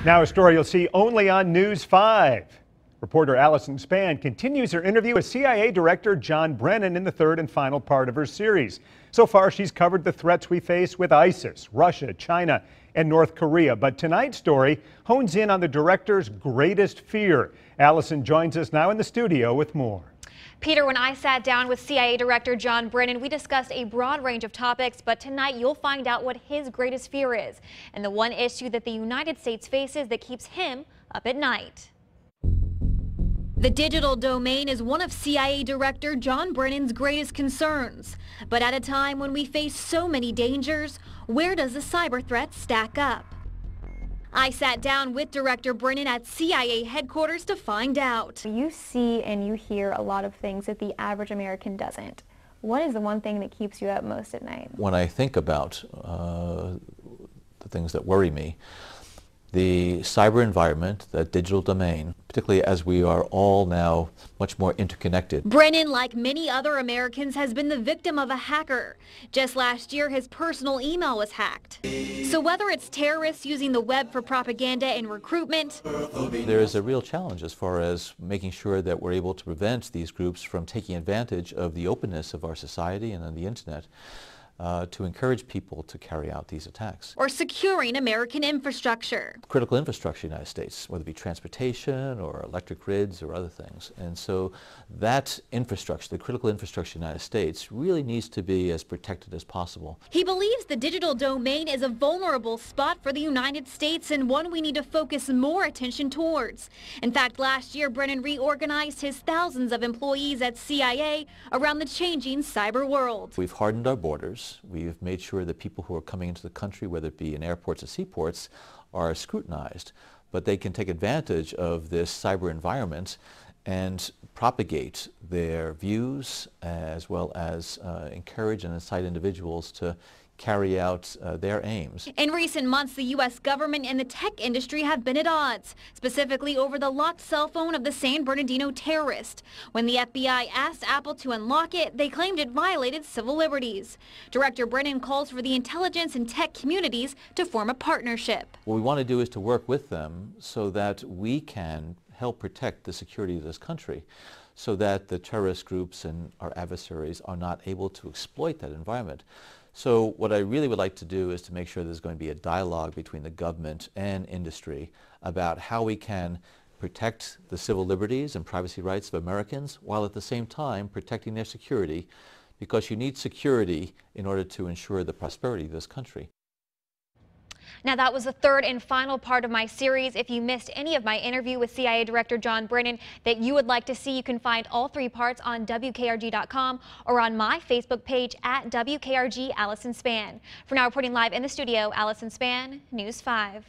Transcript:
Now a story you'll see only on News 5. Reporter Alison Spann continues her interview with CIA Director John Brennan in the third and final part of her series. So far, she's covered the threats we face with ISIS, Russia, China, and North Korea. But tonight's story hones in on the director's greatest fear. Alison joins us now in the studio with more. Peter, when I sat down with CIA Director John Brennan, we discussed a broad range of topics, but tonight you'll find out what his greatest fear is and the one issue that the United States faces that keeps him up at night. The digital domain is one of CIA Director John Brennan's greatest concerns. But at a time when we face so many dangers, where does the cyber threat stack up? I sat down with Director Brennan at CIA headquarters to find out. You see and you hear a lot of things that the average American doesn't. What is the one thing that keeps you up most at night? When I think about the things that worry me, the cyber environment, the digital domain, particularly as we are all now much more interconnected. Brennan, like many other Americans, has been the victim of a hacker. Just last year, his personal email was hacked. So whether it's terrorists using the web for propaganda and recruitment, there is a real challenge as far as making sure that we're able to prevent these groups from taking advantage of the openness of our society and on the internet. To encourage people to carry out these attacks. Or securing American infrastructure. Critical infrastructure in the United States, whether it be transportation or electric grids or other things. And so that infrastructure, the critical infrastructure in the United States, really needs to be as protected as possible. He believes the digital domain is a vulnerable spot for the United States and one we need to focus more attention towards. In fact, last year, Brennan reorganized his thousands of employees at CIA around the changing cyber world. We've hardened our borders. We've made sure that people who are coming into the country, whether it be in airports or seaports, are scrutinized. But they can take advantage of this cyber environment and propagate their views as well as encourage and incite individuals to carry out their aims. In recent months, the U.S. government and the tech industry have been at odds, specifically over the locked cell phone of the San Bernardino terrorist. When the FBI asked Apple to unlock it, they claimed it violated civil liberties. Director Brennan calls for the intelligence and tech communities to form a partnership. What we want to do is to work with them so that we can help protect the security of this country, so that the terrorist groups and our adversaries are not able to exploit that environment. So what I really would like to do is to make sure there's going to be a dialogue between the government and industry about how we can protect the civil liberties and privacy rights of Americans while at the same time protecting their security, because you need security in order to ensure the prosperity of this country. Now, that was the third and final part of my series. If you missed any of my interview with CIA Director John Brennan that you would like to see, you can find all three parts on WKRG.com or on my Facebook page at WKRG Alison Spann. For now, reporting live in the studio, Alison Spann, News 5.